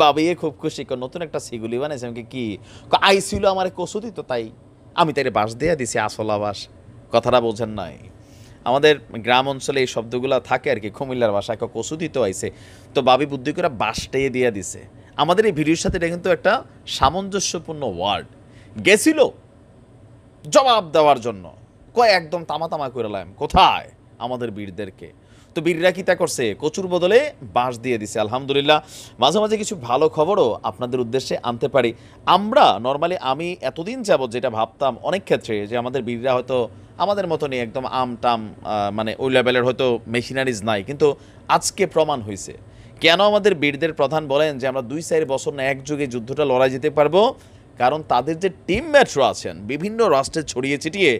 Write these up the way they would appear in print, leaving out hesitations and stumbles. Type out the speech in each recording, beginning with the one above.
বাবিয়ে খুব খুশি, নতুন একটা সিগুলি বানাইছে। আমাকে কি আইছিল আমার কচু দিত, তাই আমি তাই বাঁশ দিয়ে দিছি, আসলা বাঁশ। কথাটা বোঝেন নাই? আমাদের গ্রাম অঞ্চলে এই শব্দগুলো থাকে আর কি, কুমিল্লার ভাষায় কচু দিত আইছে, তো বাবি বুদ্ধি করে বাঁশটাই দিয়ে দিছে। আমাদের এই ভিডিওর সাথে এটা কিন্তু একটা সামঞ্জস্যপূর্ণ ওয়ার্ড। গেছিল জবাব দেওয়ার জন্য, কয় একদম তামা তামা করে লাম, কোথায় আমাদের বীরদেরকে। তো বীররা কি তা করছে, কচুর বদলে বাঁশ দিয়ে দিছে। আলহামদুলিল্লাহ, মাঝে মাঝে কিছু ভালো খবরও আপনাদের উদ্দেশ্যে আনতে পারি। আমরা নর্মালি, আমি এতদিন যাবৎ যেটা ভাবতাম অনেক ক্ষেত্রে, যে আমাদের বীররা হয়তো আমাদের মতনই একদম আমটাম, মানে ওই লেভেলের হয়তো মেশিনারিজ নাই, কিন্তু আজকে প্রমাণ হয়েছে। কেন আমাদের বীরদের প্রধান বলেন যে আমরা 2-4 বছর না একযোগে যুদ্ধটা লড়াই যেতে পারবো? কারণ তাদের যে টিমমেটরা আছেন বিভিন্ন রাষ্ট্রে ছড়িয়ে ছিটিয়ে,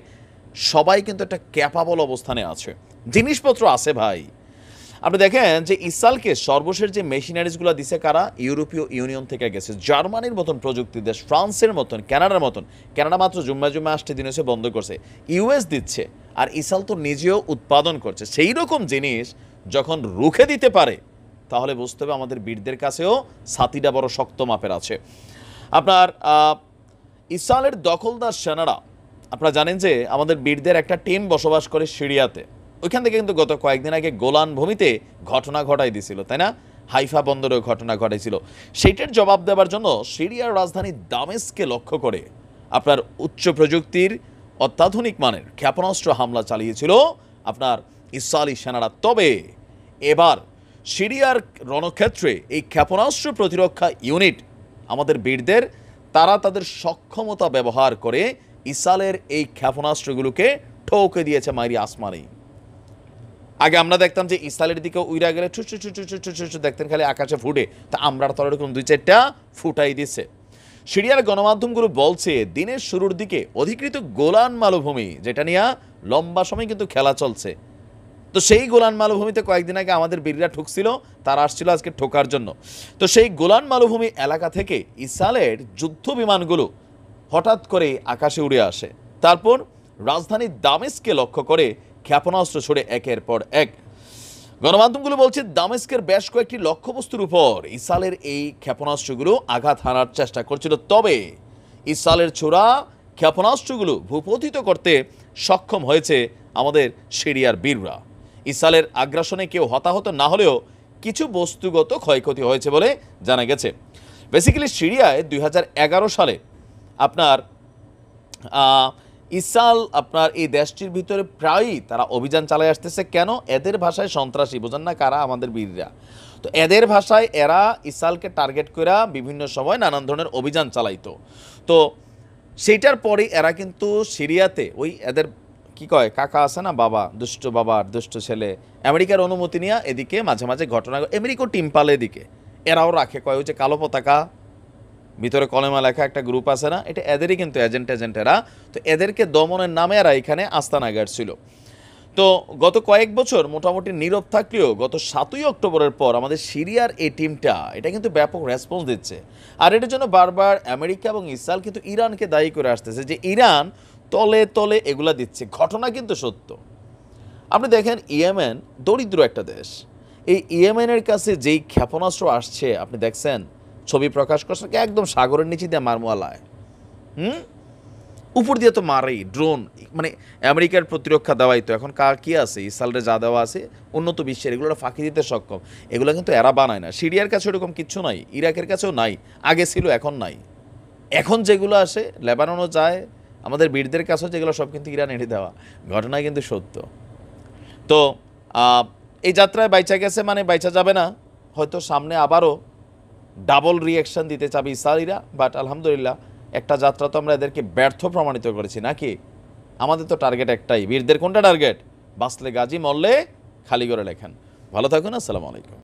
সবাই কিন্তু একটা ক্যাপাবল অবস্থানে আছে, জিনিসপত্র আছে ভাই। আপনি দেখেন যে ইসরায়েলকে সর্বশেষ যে মেশিনারিজগুলো দিছে কারা? ইউরোপীয় ইউনিয়ন থেকে গেছে। জার্মানির মতন প্রযুক্তি দেশ, ফ্রান্সের মতন, কানাডার মতন। কানাডা মাত্র জুম্মা 8 দিন হচ্ছে বন্ধ করছে, ইউএস দিচ্ছে, আর ইসরায়েল তো নিজেও উৎপাদন করছে। সেই রকম জিনিস যখন রুখে দিতে পারে, তাহলে বুঝতে হবে আমাদের বীরদের কাছেও ছাতিটা বড় শক্ত মাপের আছে। আপনার ইসরায়েলের দখলদার সেনারা, আপনারা জানেন যে আমাদের বীরদের একটা টিম বসবাস করে সিরিয়াতে। ওইখান থেকে কিন্তু গত কয়েকদিন আগে গোলান ভূমিতে ঘটনা ঘটাই দিছিল, তাই না? হাইফা বন্দরেও ঘটনা ঘটাইছিল। সেইটার জবাব দেওয়ার জন্য সিরিয়ার রাজধানী দামেস্কে লক্ষ্য করে আপনার উচ্চ প্রযুক্তির অত্যাধুনিক মানের ক্ষেপণাস্ত্র হামলা চালিয়েছিল আপনার ইসরায়েলি সেনারা। তবে এবার সিরিয়ার রণক্ষেত্রে এই ক্ষেপণাস্ত্র প্রতিরক্ষা ইউনিট, আমাদের বীরদের, তারা তাদের সক্ষমতা ব্যবহার করে ইসরায়েলের এই ক্ষেপণাস্ত্রগুলোকে ঠৌকে দিয়েছে মাইরি আসমানেই। আগে আমরা দেখতাম যে ইসরায়েলের দিকে উইরা গেলে ছু দেখতেন খালি আকাশে ফুটে, তা আমরা তো এরকম 2-4টা ফুটাই দিচ্ছে। সিরিয়ার গণমাধ্যমগুলো বলছে দিনের শুরুর দিকে অধিকৃত গোলান মালভূমি, যেটা নিয়ে লম্বা সময় কিন্তু খেলা চলছে, তো সেই গোলান মালভূমিতে কয়েকদিন আগে আমাদের বীররা ঠুকছিল, তারা আসছিল আজকে ঠোকার জন্য। তো সেই গোলান মালভূমি এলাকা থেকে ইসরায়েলের যুদ্ধ বিমানগুলো হঠাৎ করে আকাশে উড়ে আসে, তারপর রাজধানী দামেস্কে লক্ষ্য করে ক্ষেপণাস্ত্র ছড়ে একের পর এক। গণমাধ্যমগুলো বলছে দামেস্কের বেশ কয়েকটি লক্ষ্যবস্তুর উপর ইসরায়েলের এই ক্ষেপণাস্ত্রগুলো আঘাত হানার চেষ্টা করছিল। তবে ইসরায়েলের ছোড়া ক্ষেপণাস্ত্রগুলো ভূপতিত করতে সক্ষম হয়েছে আমাদের সিরিয়ার বীররা। ইসরায়েলের আগ্রাসনে কেউ হতাহত না হলেও কিছু বস্তুগত ক্ষয়ক্ষতি হয়েছে বলে জানা গেছে। বেসিক্যালি সিরিয়ায় 2011 সালে আপনার ইসরায়েল আপনার এই দেশটির ভিতরে প্রায়ই তারা অভিযান চালিয়ে আসতেছে। কেন? এদের ভাষায় সন্ত্রাসী, বোঝেন না কারা? আমাদের বীররা। তো এদের ভাষায় এরা ইসরায়েলকে টার্গেট করে বিভিন্ন সময় নানান ধরনের অভিযান চালাইতো। তো সেইটার পরে এরা কিন্তু সিরিয়াতে ওই এদের কি কয় কাকা আছে না, বাবা, দুষ্ট বাবার দুষ্ট ছেলে, আমেরিকার অনুমতি নিয়ে এদিকে মাঝে মাঝে ঘটনা, আমেরিকাও টিম পালে এদিকে, এরাও রাখে। কয় ওই যে কালো পতাকা ভিতরে কলেমা লেখা একটা গ্রুপ আছে না, এটা এদেরই কিন্তু এজেন্টেরা। তো এদেরকে দমনের নামে এরা এখানে আস্তানা গাড়ছিল। তো গত কয়েক বছর মোটামুটি নীরব থাকলেও গত 7ই অক্টোবরের পর আমাদের সিরিয়ার এই টিমটা এটা কিন্তু ব্যাপক রেসপন্স দিচ্ছে। আর এটার জন্য বারবার আমেরিকা এবং ইসরায়েল কিন্তু ইরানকে দায়ী করে আসতেছে যে ইরান তলে তলে এগুলা দিচ্ছে। ঘটনা কিন্তু সত্য। আপনি দেখেন ইয়েমেন দরিদ্র একটা দেশ, এই ইয়েমেনের কাছে যেই ক্ষেপণাস্ত্র আসছে আপনি দেখছেন, ছবি প্রকাশ করছে, একদম সাগরের নিচে দিয়ে মারমোয়ালায়, উপর দিয়ে তো মারেই ড্রোন, মানে আমেরিকার প্রতিরক্ষা দেওয়াই তো এখন কি আছে, ইসরায়েলের যা দেওয়া আছে উন্নত বিশ্বের, এগুলো ফাঁকি দিতে সক্ষম। এগুলো কিন্তু এরা বানায় না। সিরিয়ার কাছে ওরকম কিচ্ছু নাই, ইরাকের কাছেও নাই, আগে ছিল এখন নাই। এখন যেগুলো আসে লেবাননও যায়, আমাদের বীরদের কাছেও যেগুলো, সব কিন্তু ইরান এনে দেওয়া। ঘটনা কিন্তু সত্য। তো এই যাত্রায় বাইচা গেছে মানে বাইচা যাবে না, হয়তো সামনে আবারও ডাবল রিয়াকশন দিতে চাবে ইসরায়েলিরা। বাট আলহামদুলিল্লাহ একটা যাত্রা তো আমরা এদেরকে ব্যর্থ প্রমাণিত করেছি নাকি? আমাদের তো টার্গেট একটাই, বীরদের কোনটা টার্গেট? বাঁচলে গাজী, মরলে খালি করে লেখেন। ভালো থাকুন, আসসালামু আলাইকুম।